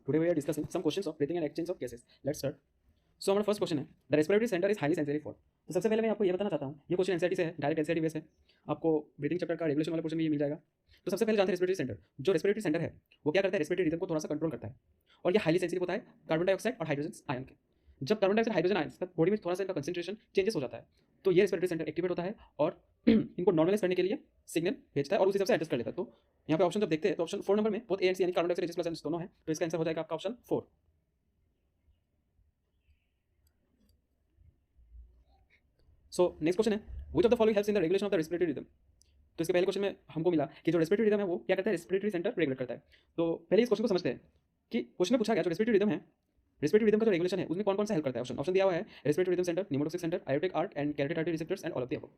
Today we are discussing some questions of breathing and exchange of gases. Let's start. So हमारा first question है the respiratory centre is highly sensitive for. तो सबसे पहले मैं आपको ये बताना चाहता हूँ, ये क्वेश्चन एनसीईआरटी से है, डायरेक्ट एनसीईआरटी बेस है। आपको ब्रीथिंग चैप्टर का रेगुलेशन वाला क्वेश्चन भी ये मिल जाएगा। तो सबसे पहले जानते हैं रेस्पिरेटरी सेंटर। जो रेस्पिरेटरी सेंटर है वो क्या करता है, रेस्पिरेटरी रिदम को थोड़ा सा कंट्रोल करता है और ये हाईली सेंसिटिव होता है कार्बन डाइऑक्साइड और हाइड्रोजन आयन के। जब कार्बन डाइऑक्साइड हाइड्रोजन आयन का बॉडी में थोड़ा सा इनका कंसंट्रेशन चेंजेस हो जाता है तो ये रेस्पिरेटरी सेंटर एक्टिवेट होता है और इनको नॉर्मलाइज करने के लिए सिग्नल भेजता है और उस हिसाब से एडजस्ट कर लेता है। तो यहाँ पे ऑप्शन जब देखते हैं तो ऑप्शन 4 नंबर में बोथ ए एंड सी यानी कार्बन डाइऑक्साइड प्लस एन दोनों है, तो इसका आंसर हो जाएगा आपका ऑप्शन 4। सो नेक्स्ट क्वेश्चन है which of the following helps in the regulation of the respiratory rhythm. तो इसके पहले क्वेश्चन में हमको मिला कि जो रेस्पिरेटरी रिदम है वो क्या करता है, रेस्पिरेटरी सेंटर रेगुलेट करता है। तो पहले इस क्वेश्चन को समझते हैं कि क्वेश्चन में पूछा गया जो रेस्पिरेटरी रिदम है, रेस्पिरेटरी रिदम का जो रेगुलेशन है उसमें कौन कौन सा हेल्प करता है। ऑप्शन दिया हुआ है respiratory rhythm centre, pneumotaxic centre, aortic arch and carotid artery receptors and all of the above.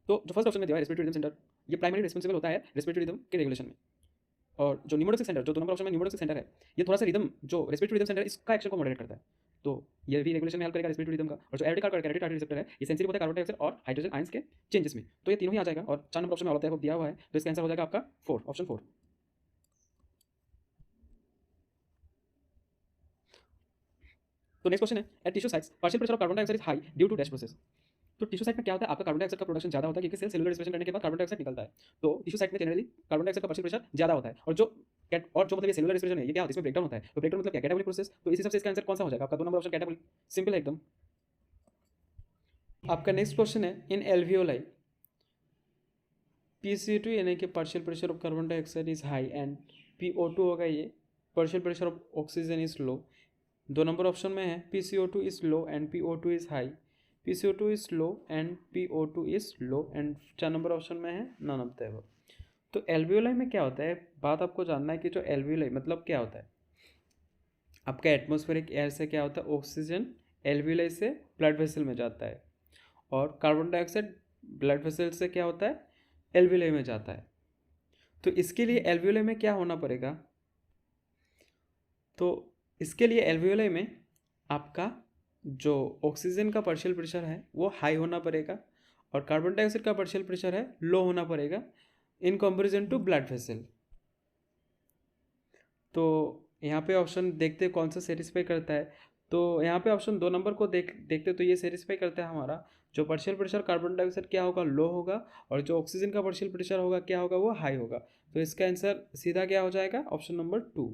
तो जो फर्स्ट ऑप्शन में दिया है रेस्पिरेटरी रिदम सेंटर, ये प्राइमरी रिस्पॉन्सिबल होता है रेस्पिरेटरी रिदम के रेगुलेशन में। और जो न्यूमोटोक्सिक सेंटर, जो 2 नंबर ऑप्शन में न्यूमोटोक्सिक सेंटर है, ये थोड़ा सा रिदम जो रेस्पिरेटरी रिदम सेंटर इसका एक्शन को मॉडरेट करता है। तो ये भी रेगुलेशन में हेल्प करेगा रेस्पिरेटरी रिदम का। और जो एरोटिक आर्ट और कैरोटिड आर्टरी रिसेप्टर है ये सेंसिटिव होता है कार्बन डाइऑक्साइड और हाइड्रोजन आयंस के चेंजेस में। तो ये तीनों ही आ जाएगा और 4 नंबर ऑप्शन में ऑल ऑफ द अबव दिया हुआ है, तो इसका आंसर हो जाएगा आपका 4, ऑप्शन 4। तो नेक्स्ट क्वेश्चन है at tissue sites partial pressure of carbon dioxide is high due to dash process. तो टिश्यू साइट में क्या होता है, आपका कार्बन डाइऑक्साइड का प्रोडक्शन ज़्यादा होता है क्योंकि सेलुलर रेस्पिरेशन करने के बाद कार्बन डाइऑक्साइड निकलता है। तो टिश्यू साइट में जनरली कार्बन डाइऑक्साइड का पार्शियल प्रेशर ज़्यादा होता है और जो मतलब ये सेलुलर रेस्पिरेशन है ये क्या होता है, इसमें ब्रेकडाउन होता है। तो ब्रेकडाउन मतलब क्या, कैटाबोलिक प्रोसेस। तो इस हिसाब से इसका आंसर कौन सा हो जाएगा आपका 2 नंबर ऑप्शन कैटाबोलिक, सिंपल है एकदम। आपका नेक्स्ट क्वेश्चन है इन एल्वियोलाई PCO2 यानी कि partial pressure of carbon dioxide is high and PO2 होगा ये partial pressure of oxygen is low. 2 number option में है PCO2 is low and PO2 is high, PCO2 is low and PO2 is low and 4 number option में है none of the above. तो alveoli में क्या होता है, बात आपको जानना है कि जो एल्वियोलाई मतलब क्या होता है। आपका एटमॉस्फेरिक एयर से क्या होता है, ऑक्सीजन एल्वियोलाई से ब्लड वेसल में जाता है और कार्बन डाइऑक्साइड ब्लड वेसल से क्या होता है, एल्वियोलाई में जाता है। तो इसके लिए एल्वियोलाई में क्या होना पड़ेगा, तो इसके लिए एल्वियोलाई में आपका जो ऑक्सीजन का पार्शियल प्रेशर है वो हाई होना पड़ेगा और कार्बन डाइऑक्साइड का पार्शियल प्रेशर है लो होना पड़ेगा in comparison to blood vessel. तो यहाँ पे ऑप्शन देखते कौन सा सेटिस्फाई करता है। तो यहाँ पे ऑप्शन 2 नंबर को देखते तो ये सेटिस्फाई करता है हमारा। जो पार्शियल प्रेशर कार्बन डाइऑक्साइड क्या होगा, लो होगा और जो ऑक्सीजन का पार्शियल प्रेशर होगा क्या होगा, वो हाई होगा। तो इसका आंसर सीधा क्या हो जाएगा, ऑप्शन नंबर 2।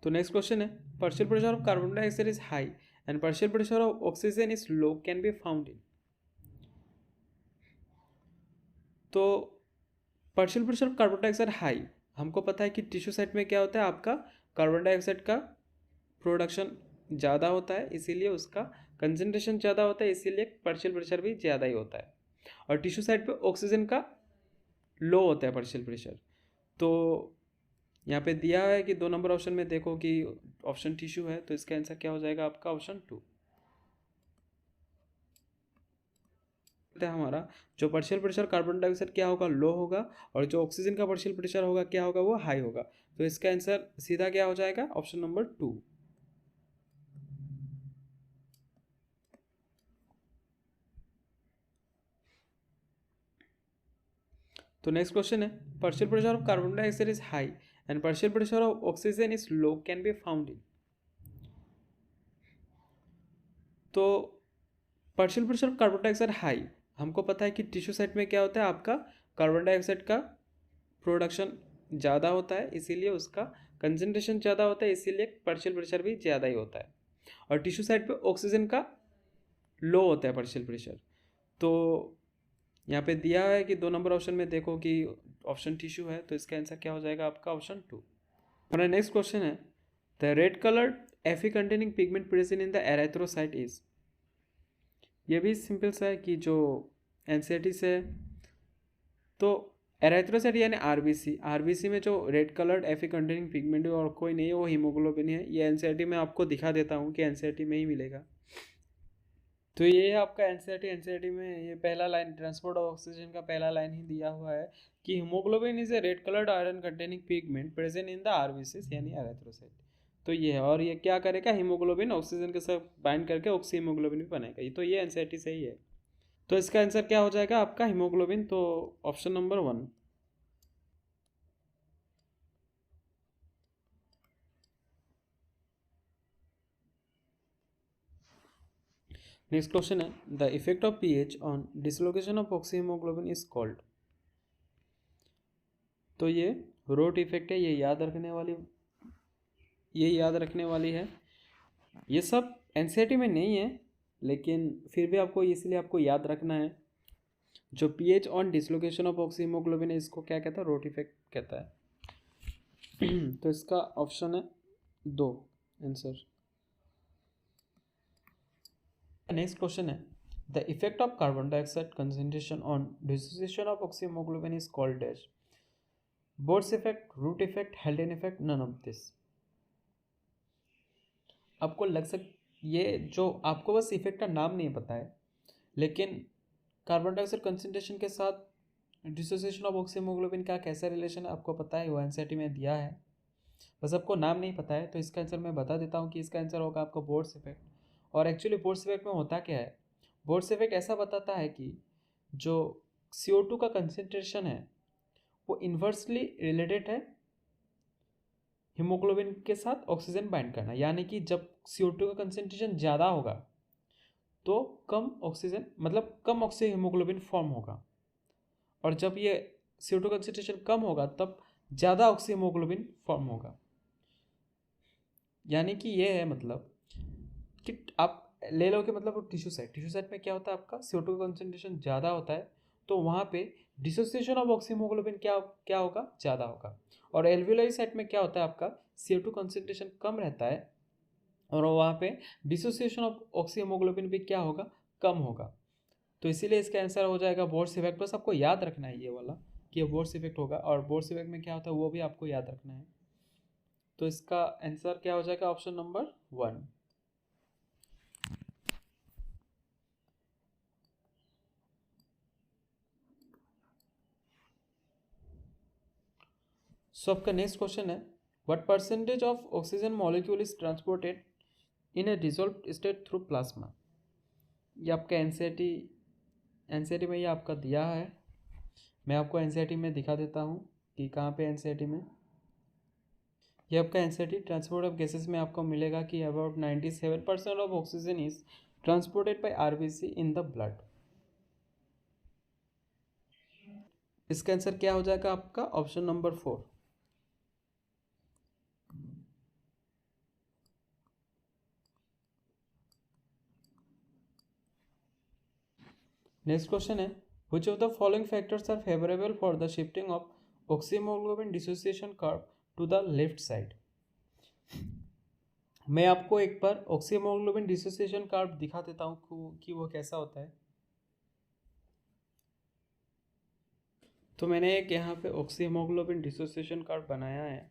तो नेक्स्ट क्वेश्चन है partial pressure of carbon dioxide is high and partial pressure of oxygen is low can be found in. तो partial pressure of carbon dioxide high, हमको पता है कि टिश्यू साइट में क्या होता है, आपका कार्बन डाइऑक्साइड का प्रोडक्शन ज़्यादा होता है इसीलिए उसका कंसंट्रेशन ज़्यादा होता है, इसीलिए पार्शियल प्रेशर भी ज़्यादा ही होता है। और टिश्यू साइट पे ऑक्सीजन का लो होता है पार्शियल प्रेशर। तो यहाँ पे दिया है कि 2 नंबर ऑप्शन में देखो कि ऑप्शन टिश्यू है, तो इसका आंसर क्या हो जाएगा आपका ऑप्शन 2। हमारा जो पार्शियल प्रेशर कार्बन डाइऑक्साइड क्या होगा, लो होगा और जो ऑक्सीजन का पार्शियल प्रेशर होगा क्या होगा, वो हाई होगा। तो इसका आंसर सीधा क्या हो जाएगा, ऑप्शन नंबर 2। तो नेक्स्ट क्वेश्चन है partial pressure of carbon dioxide is high and partial pressure of oxygen is low can be found in. तो partial pressure of carbon dioxide high, हमको पता है कि टिश्यू साइट में क्या होता है, आपका कार्बन डाइऑक्साइड का प्रोडक्शन ज़्यादा होता है इसीलिए उसका कंसंट्रेशन ज़्यादा होता है, इसीलिए पार्शियल प्रेशर भी ज़्यादा ही होता है। और टिश्यू साइट पे ऑक्सीजन का लो होता है पार्शियल प्रेशर। तो यहाँ पे दिया है कि 2 नंबर ऑप्शन में देखो कि ऑप्शन टिश्यू है, तो इसका आंसर क्या हो जाएगा आपका ऑप्शन 2। हमारा नेक्स्ट क्वेश्चन है the red coloured Fe containing pigment present in the erythrocyte is. ये भी सिंपल सा है कि जो एनसीईआरटी से है, तो एरेथ्रोसाइट यानी आरबीसी में जो red coloured Fe containing pigment और कोई नहीं है, वो हीमोग्लोबिन है। ये एनसीईआरटी में आपको दिखा देता हूँ कि एनसीईआरटी में ही मिलेगा। तो ये है आपका एनसीईआरटी में ये पहला लाइन ट्रांसपोर्ट ऑफ ऑक्सीजन का पहला लाइन ही दिया हुआ है कि haemoglobin is a red coloured iron containing pigment present in the RBCs यानी एरेथ्रोसाइट। तो ये है और ये क्या करेगा, हीमोग्लोबिन ऑक्सीजन के साथ बाइंड करके ऑक्सी हीमोग्लोबिन भी बनाएगा। ये तो ये एनसीईआरटी से ही है। तो इसका आंसर क्या हो जाएगा आपका हीमोग्लोबिन, तो ऑप्शन नंबर 1। नेक्स्ट क्वेश्चन है, the effect of pH on dislocation of oxyhaemoglobin is called. तो ये रोट इफेक्ट है, ये याद रखने वाली है। ये सब एनसीईआरटी में नहीं है, लेकिन फिर भी आपको इसलिए आपको याद रखना है। जो pH on dislocation of oxyhaemoglobin है, इसको क्या कहता है, रोट इफेक्ट कहता है। तो इसका ऑप्शन है 2 आंसर। नेक्स्ट क्वेश्चन है, the effect of carbon dioxide concentration on dissociation of oxyhaemoglobin is called dash. Bohr's effect, Root effect, Haldane effect, none of this. आपको लग ये जो आपको बस इफेक्ट का नाम नहीं पता है, लेकिन कार्बन डाइऑक्साइड कंसंट्रेशन के साथ डिसोसिएशन ऑफ ऑक्सीहीमोग्लोबिन का कैसा रिलेशन है आपको पता है, वो एनसीईआरटी में दिया है, बस आपको नाम नहीं पता है। तो इसका आंसर मैं बता देता हूँ कि इसका आंसर होगा आपका बोर्स इफेक्ट। और एक्चुअली बोर्स इफेक्ट में होता क्या है, बोर्स इफेक्ट ऐसा बताता है कि जो CO2 का कंसंट्रेशन है वो इन्वर्सली रिलेटेड है हीमोग्लोबिन के साथ ऑक्सीजन बाइंड करना। यानी कि जब CO2 का कंसंट्रेशन ज़्यादा होगा तो कम ऑक्सीजन, मतलब कम ऑक्सीजन हीमोग्लोबिन फॉर्म होगा, और जब ये CO2 कंसंट्रेशन कम होगा तब ज़्यादा ऑक्सी हीमोग्लोबिन फॉर्म होगा। यानी कि ये है मतलब कि आप ले लो कि मतलब टिश्यू साइट में क्या होता है, आपका CO2 का कंसंट्रेशन ज़्यादा होता है, तो वहाँ पे डिसोसिएशन ऑफ ऑक्सीहीमोग्लोबिन क्या होगा, ज़्यादा होगा। और एल्वियोलारी साइट में क्या होता है, आपका CO2 कंसंट्रेशन कम रहता है, और वहाँ पे डिसोसिएशन ऑफ ऑक्सीहीमोग्लोबिन भी क्या होगा, कम होगा। तो इसीलिए इसका आंसर हो जाएगा बोर्स इफेक्ट। बस आपको याद रखना है ये वाला कि ये बोर्स इफेक्ट होगा, और बोर्स इफेक्ट में क्या होता है वो भी आपको याद रखना है। तो इसका आंसर क्या हो जाएगा, ऑप्शन नंबर 1। सो आपका नेक्स्ट क्वेश्चन है, what percentage of oxygen molecule is transported in A dissolved state through plasma. ये आपका एनसीईआरटी में ये आपका दिया है। मैं आपको एनसीईआरटी में दिखा देता हूँ कि कहाँ पे एनसीईआरटी में ये आपका एनसीईआरटी ट्रांसपोर्ट ऑफ गैसेस में आपको मिलेगा कि about 97% of oxygen is transported bye RBC in the blood. इसका आंसर क्या हो जाएगा आपका, ऑप्शन नंबर 4। नेक्स्ट क्वेश्चन है, which of the following factors are favorable for the shifting of oxyhemoglobin dissociation curve to the left side। मैं आपको एक बार oxyhaemoglobin dissociation curve दिखा देता हूँ कि वो कैसा होता है। तो मैंने एक यहाँ पे ऑक्सीहीमोग्लोबिन डिसोसिएशन कर्व बनाया है,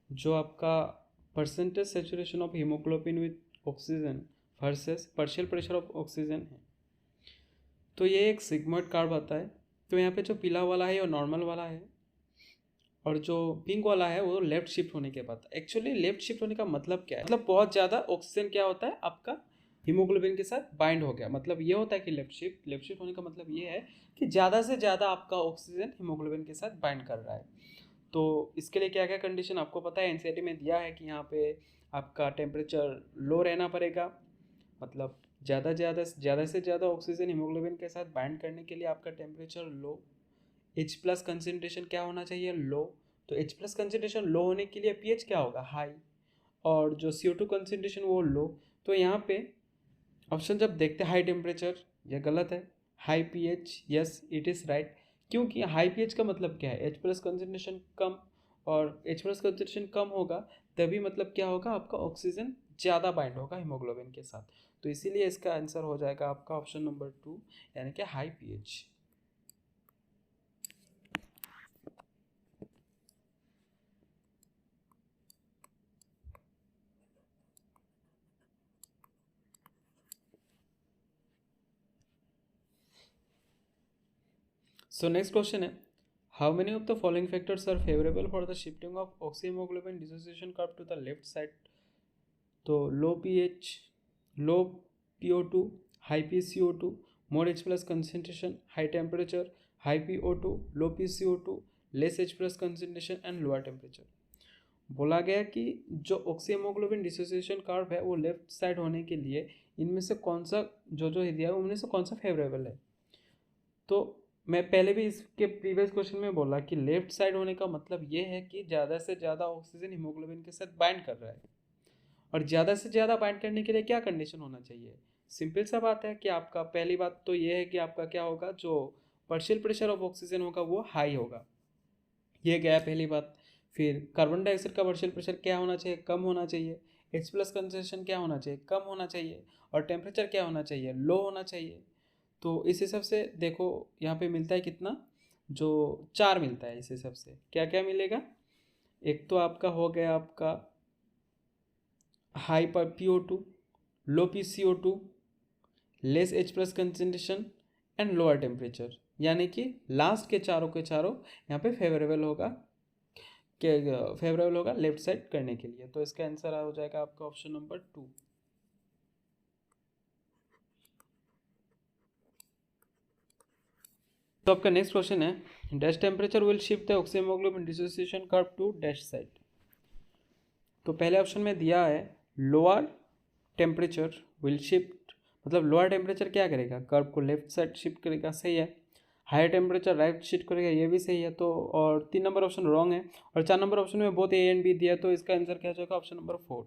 जो आपका percentage saturation of haemoglobin with oxygen versus partial pressure of oxygen है। तो ये एक सिग्मॉइड कर्व आता है। तो यहाँ पे जो पीला वाला है वो नॉर्मल वाला है, और जो पिंक वाला है वो लेफ्ट शिफ्ट होने के बाद। एक्चुअली लेफ्ट शिफ्ट होने का मतलब क्या है, मतलब बहुत ज़्यादा ऑक्सीजन क्या होता है आपका हीमोग्लोबिन के साथ बाइंड हो गया, मतलब ये होता है कि लेफ्ट शिफ्ट होने का मतलब ये है कि ज़्यादा से ज़्यादा आपका ऑक्सीजन हीमोग्लोबिन के साथ बाइंड कर रहा है। तो इसके लिए क्या क्या कंडीशन आपको पता है, एनसीईआरटी में दिया है कि यहाँ पे आपका टेम्परेचर लो रहना पड़ेगा, मतलब ज़्यादा से ज़्यादा ऑक्सीजन हीमोग्लोबिन के साथ बाइंड करने के लिए आपका टेम्परेचर लो। H+ कंसनट्रेशन क्या होना चाहिए, लो। तो H+ कंसनट्रेशन लो होने के लिए पीएच क्या होगा, हाई, और जो CO2 कंसनट्रेशन वो लो। तो यहाँ पे ऑप्शन जब देखते हाई टेम्परेचर, यह गलत है, high pH, yes it is right. क्योंकि हाई पीएच का मतलब क्या है, H+ कंसनट्रेशन कम, और H+ कंसनट्रेशन कम होगा तभी मतलब क्या होगा, आपका ऑक्सीजन ज़्यादा बाइंड होगा हीमोग्लोबिन के साथ। तो इसीलिए इसका आंसर हो जाएगा आपका ऑप्शन नंबर 2, यानी कि high pH. So next question है, how many of the following factors are favorable for the shifting of oxyhemoglobin dissociation curve to the left side। तो लो pH, low PO2, high PCO2, more H plus concentration, high temperature, high PO2, low PCO2, less H plus concentration and lower temperature. बोला गया कि जो oxyhaemoglobin dissociation curve है वो left side होने के लिए इनमें से कौन सा जो दिया है उनमें से कौन सा फेवरेबल है। तो मैं पहले भी इसके प्रीवियस क्वेश्चन में बोला कि लेफ्ट साइड होने का मतलब ये है कि ज़्यादा से ज़्यादा ऑक्सीजन हीमोग्लोबिन के साथ बाइंड कर रहा है, और ज़्यादा से ज़्यादा बाइंड करने के लिए क्या कंडीशन होना चाहिए। सिंपल सा बात है कि आपका पहली बात तो ये है कि आपका क्या होगा, जो पार्शियल प्रेशर ऑफ ऑक्सीजन होगा वो हाई होगा, ये गया पहली बात। फिर कार्बन डाइऑक्साइड का पार्शियल प्रेशर क्या होना चाहिए, कम होना चाहिए। H प्लस कंसेंट्रेशन क्या होना चाहिए, कम होना चाहिए। और टेम्परेचर क्या होना चाहिए, लो होना चाहिए। तो इस हिसाब से देखो यहाँ पे मिलता है कितना, जो 4 मिलता है। इस हिसाब से क्या क्या मिलेगा, एक तो आपका हो गया आपका हाई पर PO2, low PCO2, less H plus concentration and lower temperature, यानी कि लास्ट के चारों यहाँ पे फेवरेबल होगा, फेवरेबल होगा लेफ्ट साइड करने के लिए। तो इसका आंसर हो जाएगा आपका ऑप्शन नंबर 2। तो आपका नेक्स्ट क्वेश्चन है dash temperature will shift the oxyhaemoglobin dissociation curve to dash side. तो पहले ऑप्शन में दिया है लोअर टेम्परेचर विल शिफ्ट, मतलब लोअर टेम्परेचर क्या करेगा, कर्व को लेफ्ट साइड शिफ्ट करेगा, सही है। हायर टेम्परेचर राइट शिफ्ट करेगा, ये भी सही है। तो और 3 नंबर ऑप्शन रॉन्ग है, और 4 नंबर ऑप्शन में बोथ ए एंड बी दिया, तो इसका आंसर क्या हो जाएगा, ऑप्शन नंबर 4।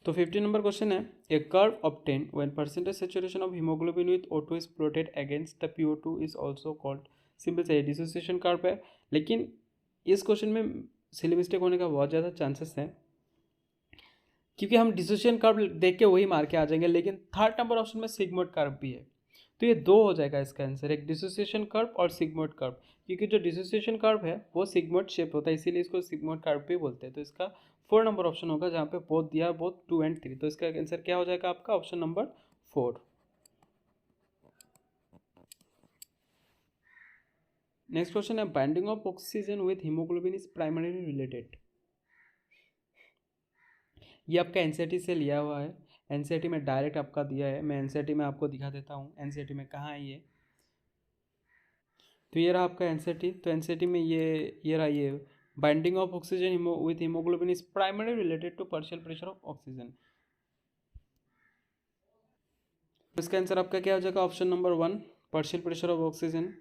तो 15 नंबर क्वेश्चन है a curve obtain when percentage saturation of haemoglobin with O2 is plotted against the PO2 is also called. Simple से डिसोसिएशन कर्व है, लेकिन इस क्वेश्चन में सिली मिस्टेक होने का बहुत ज़्यादा चांसेस है, क्योंकि हम डिसोसिएशन कर्व देख के वही मार के आ जाएंगे। लेकिन थर्ड नंबर ऑप्शन में सिग्मोइड कर्व भी है, तो ये दो हो जाएगा इसका आंसर, एक डिसोसिएशन कर्व और सिग्मोइड कर्व। क्योंकि जो डिसोसिएशन कर्व है वो सिग्मोइड शेप होता है, इसीलिए इसको सिग्मोइड कर्व भी बोलते हैं। तो इसका 4 नंबर ऑप्शन होगा, जहाँ पे बोथ दिया, बोथ 2 एंड 3। तो इसका आंसर क्या हो जाएगा आपका, ऑप्शन नंबर 4। नेक्स्ट क्वेश्चन है binding of oxygen with haemoglobin is primarily related. ये आपका एनसीईआरटी से लिया हुआ है, एनसीईआरटी में डायरेक्ट आपका दिया है। मैं एनसीईआरटी में आपको दिखा देता हूँ एनसीईआरटी में कहाँ है ये। तो ये रहा आपका एनसीईआरटी। तो एनसीईआरटी में ये रहा, ये binding of oxygen with haemoglobin is primary related to partial pressure of oxygen. इसका आंसर आपका क्या हो जाएगा, option number 1 partial pressure of oxygen.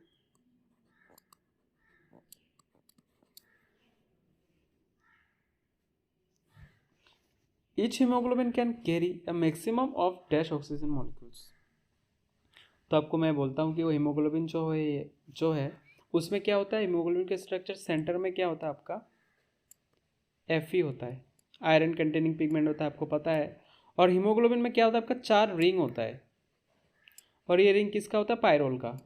Each haemoglobin can carry a maximum of dash oxygen molecules. तो आपको मैं बोलता हूँ कि वो हीमोग्लोबिन जो है उसमें क्या होता है, हीमोग्लोबिन के स्ट्रक्चर सेंटर में क्या होता है आपका, Fe होता है, आयरन कंटेनिंग पिगमेंट होता है, आपको पता है। और हीमोग्लोबिन में क्या होता है आपका, 4 रिंग होता है, और ये रिंग किसका होता है, पायरोल का।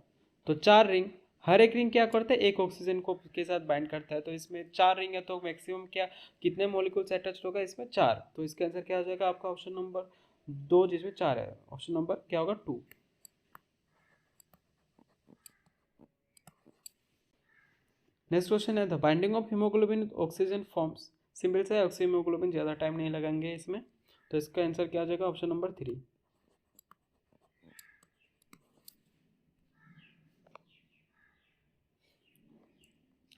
तो 4 रिंग, हर एक रिंग क्या करता है, एक ऑक्सीजन को के साथ बाइंड करता है। तो इसमें 4 रिंग है, तो मैक्सिमम क्या कितने मॉलिक्यूल्स अटैच होगा, इसमें 4। तो इसका आंसर क्या हो जाएगा आपका, ऑप्शन नंबर 2, जिसमें 4 है, ऑप्शन नंबर क्या होगा, 2। नेक्स्ट क्वेश्चन है the binding of haemoglobin oxygen forms. Simple से ऑक्सीहीमोग्लोबिन, ज़्यादा टाइम नहीं लगाएंगे इसमें। तो इसका आंसर क्या आ जाएगा, ऑप्शन नंबर 3।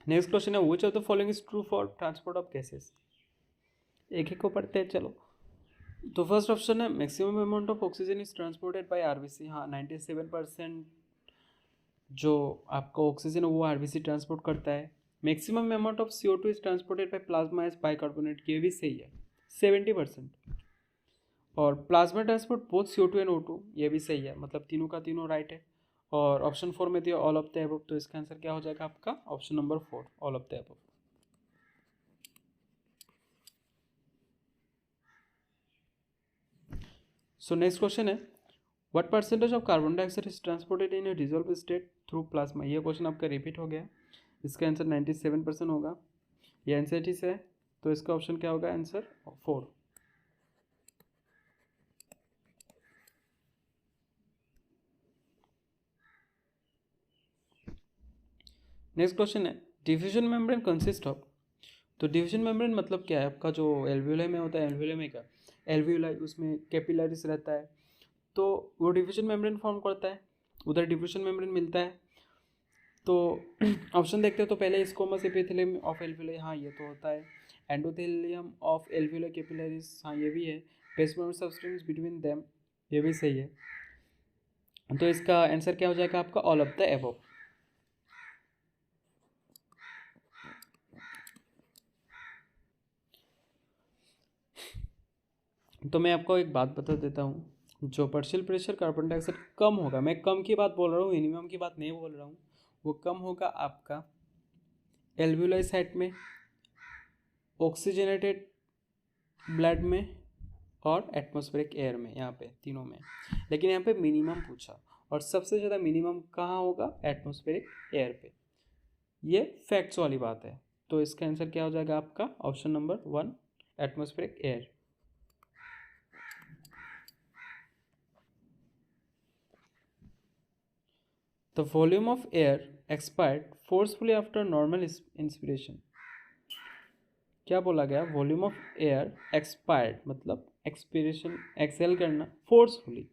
नेक्स्ट क्वेश्चन है which of the following is true for transport of gases. एक एक को पढ़ते हैं चलो। तो फर्स्ट ऑप्शन है maximum amount of oxygen is transported bye RBC. हाँ, 97% जो आपका ऑक्सीजन है वो आरबीसी ट्रांसपोर्ट करता है। Maximum amount of CO2 is transported by plasma as bicarbonate, ये भी सही है, 70%। और plasma transport both CO2 and O2, ये भी सही है, मतलब तीनों का तीनों राइट है। और ऑप्शन 4 में दिया ऑल ऑफ द अबव, तो इसका आंसर क्या हो जाएगा आपका, option number 4 all of the above. So next question है what percentage of carbon dioxide is transported in a dissolve state through plasma. ये क्वेश्चन आपका रिपीट हो गया, इसका आंसर 97% होगा, ये एनसीईआरटी से है। तो इसका ऑप्शन क्या होगा, आंसर 4। नेक्स्ट क्वेश्चन है डिफ्यूजन मेम्ब्रेन कंसिस्ट ऑफ। तो डिफ्यूजन मेम्ब्रेन मतलब क्या है, आपका जो एल्वियोलाई में होता है, एल्वियोलाई में क्या, एल्वियोलाई उसमें कैपिलरीज रहता है, तो वो डिफ्यूजन मेम्ब्रेन फॉर्म करता है, उधर डिफ्यूजन मेम्ब्रेन मिलता है। तो ऑप्शन देखते हो तो पहले स्क्वैमस एपिथेलियम ऑफ एल्वियोलाई, हाँ ये तो होता है। एंडोथेलियम ऑफ एल्वियोलाई कैपिलरीज, हाँ ये भी है। बेसमेंट सबस्टेंस बिटवीन देम, ये भी सही है। तो इसका आंसर क्या हो जाएगा आपका, ऑल ऑफ द एबव। तो मैं आपको एक बात बता देता हूँ, जो पार्शियल प्रेशर कार्बन डाइऑक्साइड कम होगा, मैं कम की बात बोल रहा हूँ, मिनिमम की बात नहीं बोल रहा हूँ, वो कम होगा आपका एल्वियोलाई साइट में, ऑक्सीजनेटेड ब्लड में और एटमॉस्फेरिक एयर में, यहाँ पे तीनों में। लेकिन यहाँ पे मिनिमम पूछा, और सबसे ज़्यादा मिनिमम कहाँ होगा, एटमॉस्फेरिक एयर पे। ये फैक्ट्स वाली बात है। तो इसका आंसर क्या हो जाएगा आपका, option number 1, atmospheric air. The volume of air expired forcefully after normal inspiration. क्या बोला गया, वॉल्यूम ऑफ एयर एक्सपायर्ड मतलब एक्सपिरेशन, एक्सेल करना फोर्सफुली,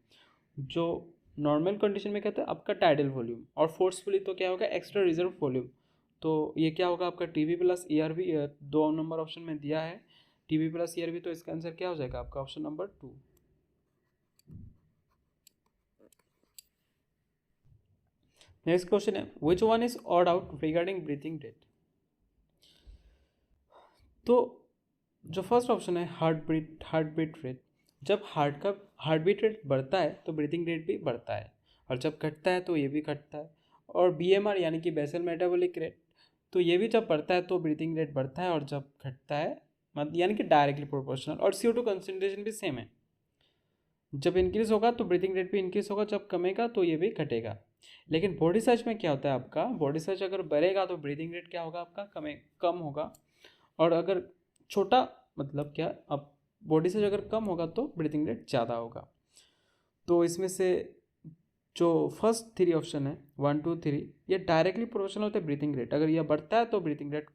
जो नॉर्मल कंडीशन में कहते हैं आपका टाइडल वॉल्यूम, और फोर्सफुली तो क्या होगा, एक्स्ट्रा रिजर्व वॉल्यूम। तो ये क्या होगा आपका, TV plus ERV, 2 number option में दिया है टीवी प्लस ईआरवी, तो इसका आंसर क्या हो जाएगा आपका, ऑप्शन नंबर 2। नेक्स्ट क्वेश्चन है, which one is odd out regarding breathing rate. तो जो फर्स्ट ऑप्शन है हार्ट बीट रेट, जब हार्ट बीट रेट बढ़ता है तो ब्रीथिंग रेट भी बढ़ता है, और जब घटता है तो ये भी घटता है। और बीएमआर यानी कि बेसल मेटाबॉलिक रेट, तो ये भी जब बढ़ता है तो ब्रीथिंग रेट बढ़ता है, और जब घटता है यानी कि डायरेक्टली प्रोपोर्शनल। और CO2 कंसनट्रेशन भी सेम है, जब इंक्रीज होगा तो ब्रीथिंग रेट भी इंक्रीज होगा, जब कमेगा तो ये भी घटेगा। लेकिन बॉडी साइज में क्या होता है आपका, बॉडी साइज अगर बढ़ेगा तो ब्रीथिंग रेट क्या होगा आपका, कम होगा। और अगर छोटा मतलब क्या, अब बॉडी साइज अगर कम होगा तो ब्रीथिंग रेट ज़्यादा होगा। तो इसमें से जो फर्स्ट 3 ऑप्शन है 1 2 3, ये डायरेक्टली प्रोपोर्शनल होता है ब्रीथिंग रेट, अगर ये बढ़ता है तो ब्रीथिंग रेट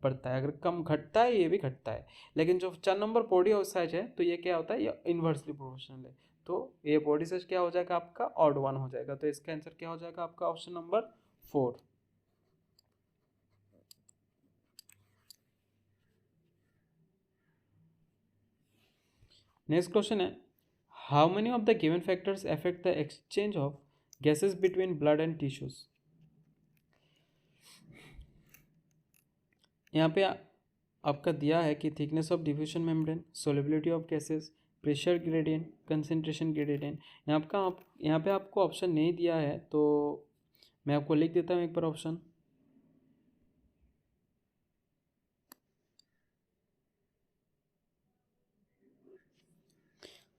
बढ़ता है, अगर कम घटता है ये भी घटता है। लेकिन जो 4 नंबर बॉडी साइज है, तो ये क्या होता है, ये इन्वर्सली प्रोपोर्शनल है। तो ये बॉडी साइज क्या हो जाएगा आपका, ऑड 1 हो जाएगा। तो इसका आंसर क्या हो जाएगा आपका, ऑप्शन नंबर 4। नेक्स्ट क्वेश्चन है, how many of the given factors affect the exchange of gases between blood and tissues. यहाँ पे आपका दिया है कि thickness of diffusion membrane, solubility of gases, pressure gradient, concentration gradient. यहाँ पे आपको ऑप्शन नहीं दिया है, तो मैं आपको लिख देता हूँ एक बार ऑप्शन।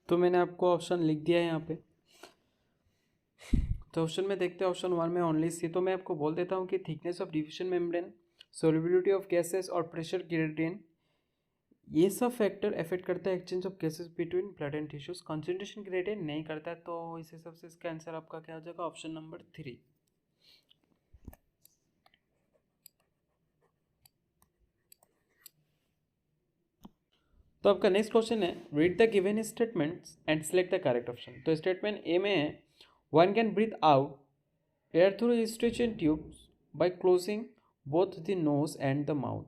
तो मैंने आपको ऑप्शन लिख दिया है यहाँ पे। तो ऑप्शन में देखते हैं, ऑप्शन 1 में ओनली सी, तो मैं आपको बोल देता हूँ कि thickness of diffusion membrane, solubility of gases और प्रेशर ग्रेडियंट, ये सब फैक्टर अफेक्ट करता है exchange of gases between blood and tissues. Concentration gradient नहीं करता है, तो इस हिसाब से इसका आंसर आपका क्या हो जाएगा, ऑप्शन नंबर 3। तो आपका नेक्स्ट क्वेश्चन है, read the given statements and select the correct option. तो स्टेटमेंट ए में है, one can breathe out air through Eustachian tubes by closing both the nose and the mouth.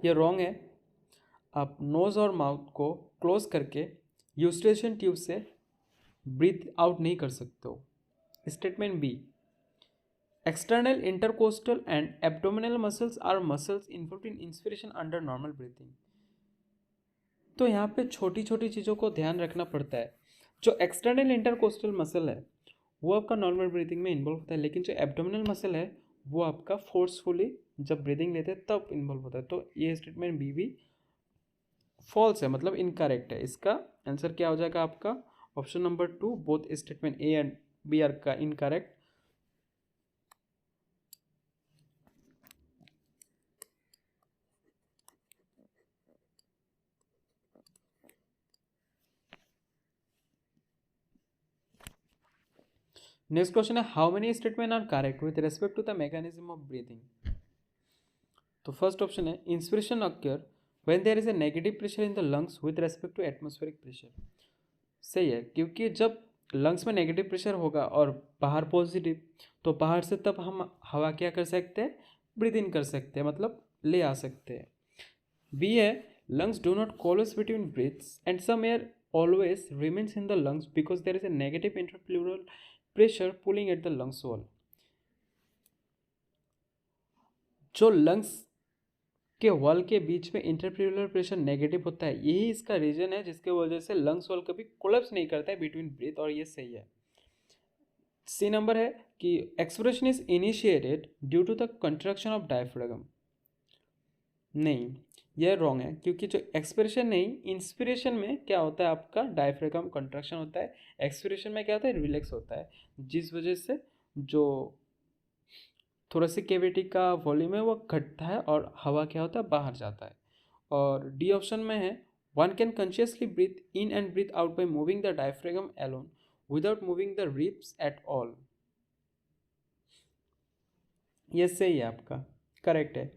ये wrong है, आप nose और mouth को close करके Eustachian tube से ब्रीथ आउट नहीं कर सकते हो। Statement B, external intercostal and abdominal muscles are muscles involved in inspiration under normal breathing। तो यहाँ पे छोटी छोटी चीज़ों को ध्यान रखना पड़ता है। जो एक्सटर्नल इंटरकोस्टल मसल है वो आपका नॉर्मल ब्रीथिंग में इन्वॉल्व होता है, लेकिन जो एब्डोमिनल मसल है वो आपका फोर्सफुली जब ब्रीदिंग लेते हैं तब इन्वॉल्व होता है। तो ये स्टेटमेंट बी भी फॉल्स है, मतलब इनकरेक्ट है। इसका आंसर क्या हो जाएगा आपका, option number 2, both statement A and B are का इनकरेक्ट। नेक्स्ट क्वेश्चन है, how many statement are correct with respect to the mechanism of breathing. तो फर्स्ट ऑप्शन है inspiration occur when there is a negative pressure in the lungs with respect to atmospheric pressure. सही है, क्योंकि जब lungs में negative pressure होगा और बाहर पॉजिटिव, तो बाहर से तब हम हवा क्या कर सकते हैं, ब्रीथ इन कर सकते हैं, मतलब ले आ सकते हैं। बी है lungs do not coalesce between breaths and some air always remains in the lungs because there is a negative interpleural pressure pulling at the lungs wall। जो लंग्स के वॉल के बीच में इंटरप्लूरल प्रेशर नेगेटिव होता है, यही इसका reason है जिसके वजह से लंग्स वॉल कभी कोलैप्स नहीं करता है बिटवीन ब्रीथ, और ये सही है। सी नंबर है कि expression is initiated due to the contraction of diaphragm. नहीं, यह रॉन्ग है, क्योंकि जो एक्सप्रेशन नहीं, इंस्पिरेशन में क्या होता है, आपका डायफ्रागम कंट्रक्शन होता है, एक्सप्रेशन में क्या होता है, रिलैक्स होता है, जिस वजह से जो थोरेसिक कैविटी का वॉल्यूम है वो घटता है और हवा क्या होता है, बाहर जाता है। और डी ऑप्शन में है one can consciously breathe in and breathe out by moving the diaphragm alone without moving the ribs at all. ये सही है, आपका करेक्ट है।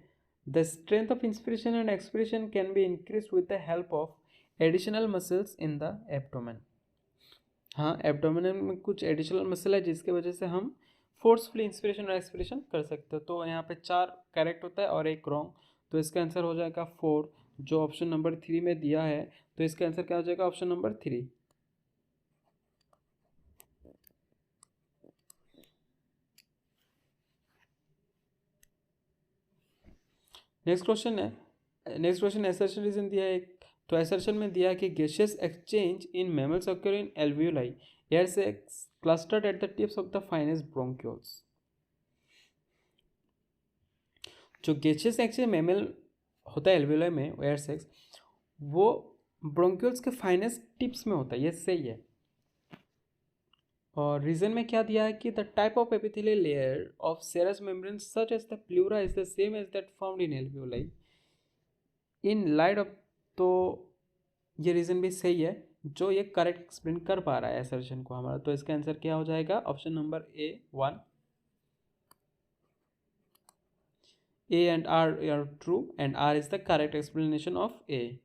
The strength of inspiration and expiration can be increased with the help of additional muscles in the abdomen। हाँ, abdominal में कुछ additional muscle है जिसके वजह से हम फोर्सफुली इंस्पिरेशन और एक्सपिरेशन कर सकते हो। तो यहाँ पे 4 करेक्ट होता है और 1 रॉन्ग, तो इसका आंसर हो जाएगा 4, जो ऑप्शन नंबर 3 में दिया है। तो इसका आंसर क्या हो जाएगा, option number 3। Next question assertion reason दिया है एक। तो असर्शन में दिया है कि gaseous exchange in mammals occur in alveoli, air sacs clustered at the tips of the finest bronchioles. जो गैसियस एक्सचेंज मैमल होता है एल्वियोलाई में, एयर सैक्स, वो ब्रोंक्यूल्स के फाइनेस्ट टिप्स में होता है, ये सही है। और रीजन में क्या दिया है कि the type of epithelial layer of serous membrane such as the pleura is the same as that found in alveoli in light of. तो ये रीज़न भी सही है, जो ये करेक्ट एक्सप्लेन कर पा रहा है असर्शन को हमारा। तो इसका आंसर क्या हो जाएगा, option number A 1। A and R are true and R is the correct explanation of A.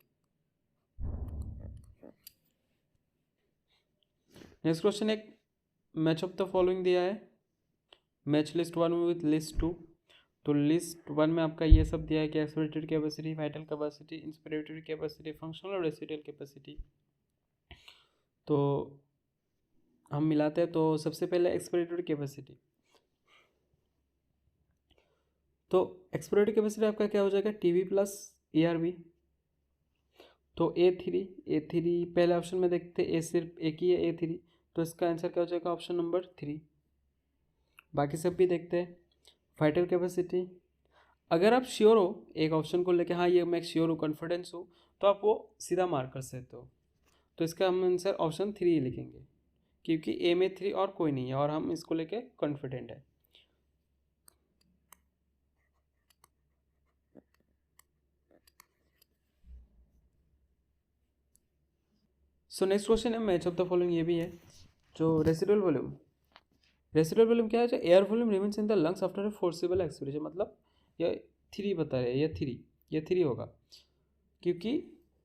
Next question, एक मैच ऑफ द फॉलोइंग दिया है, मैच लिस्ट 1 विथ लिस्ट 2। तो लिस्ट 1 में आपका ये सब दिया है कि expiratory capacity, vital capacity, inspiratory capacity, functional और रेसिडुअल कैपेसिटी। तो हम मिलाते हैं। तो सबसे पहले एक्सपिरेटरी कैपेसिटी। तो एक्सपिरेटरी कैपेसिटी आपका क्या हो जाएगा, टीवी प्लस ARB। तो A3 पहले ऑप्शन में देखते हैं, ए सिर्फ एक ही है A3, तो इसका आंसर क्या हो जाएगा, ऑप्शन नंबर 3। बाकी सब भी देखते हैं। वाइटल कैपेसिटी, अगर आप श्योर हो एक ऑप्शन को लेके, हाँ ये मैं श्योर हूँ, कॉन्फिडेंस हो, तो आप वो सीधा मार्क कर सकते हो। तो इसका हम आंसर ऑप्शन 3 लिखेंगे, क्योंकि ए में 3 और कोई नहीं है और हम इसको लेके कॉन्फिडेंट है। सो नेक्स्ट क्वेश्चन है मैच ऑफ द फॉलोइंग, ये भी है। जो रेसिडुअल वॉल्यूम क्या है, जो air volume remains in the lungs after a forcible expiration, मतलब ये 3 बता रहे हैं, ये 3 होगा, क्योंकि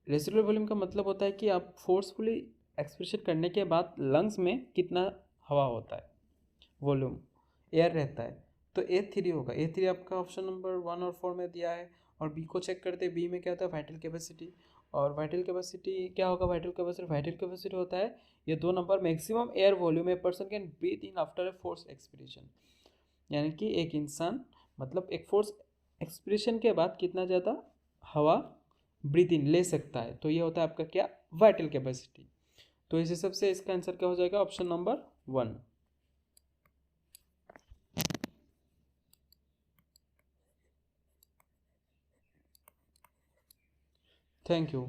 रेसिडुअल वॉल्यूम का मतलब होता है कि आप फोर्सफुली एक्सप्रेशन करने के बाद लंग्स में कितना हवा होता है, वॉल्यूम एयर रहता है। तो A3 होगा, A3 आपका ऑप्शन नंबर 1 और 4 में दिया है। और बी को चेक करते हैं, बी में क्या होता है, वाइटल कैपेसिटी। और वाइटल कैपेसिटी क्या होगा, वाइटल कैपेसिटी होता है ये 2 नंबर, maximum air volume a person can breathe in after a force expiration, यानी कि एक इंसान मतलब एक फोर्स एक्सपिरेशन के बाद कितना ज़्यादा हवा ब्रीथ इन ले सकता है। तो ये होता है आपका क्या, वाइटल कैपेसिटी। तो इस हिसाब से इसका आंसर क्या हो जाएगा, ऑप्शन नंबर 1। Thank you.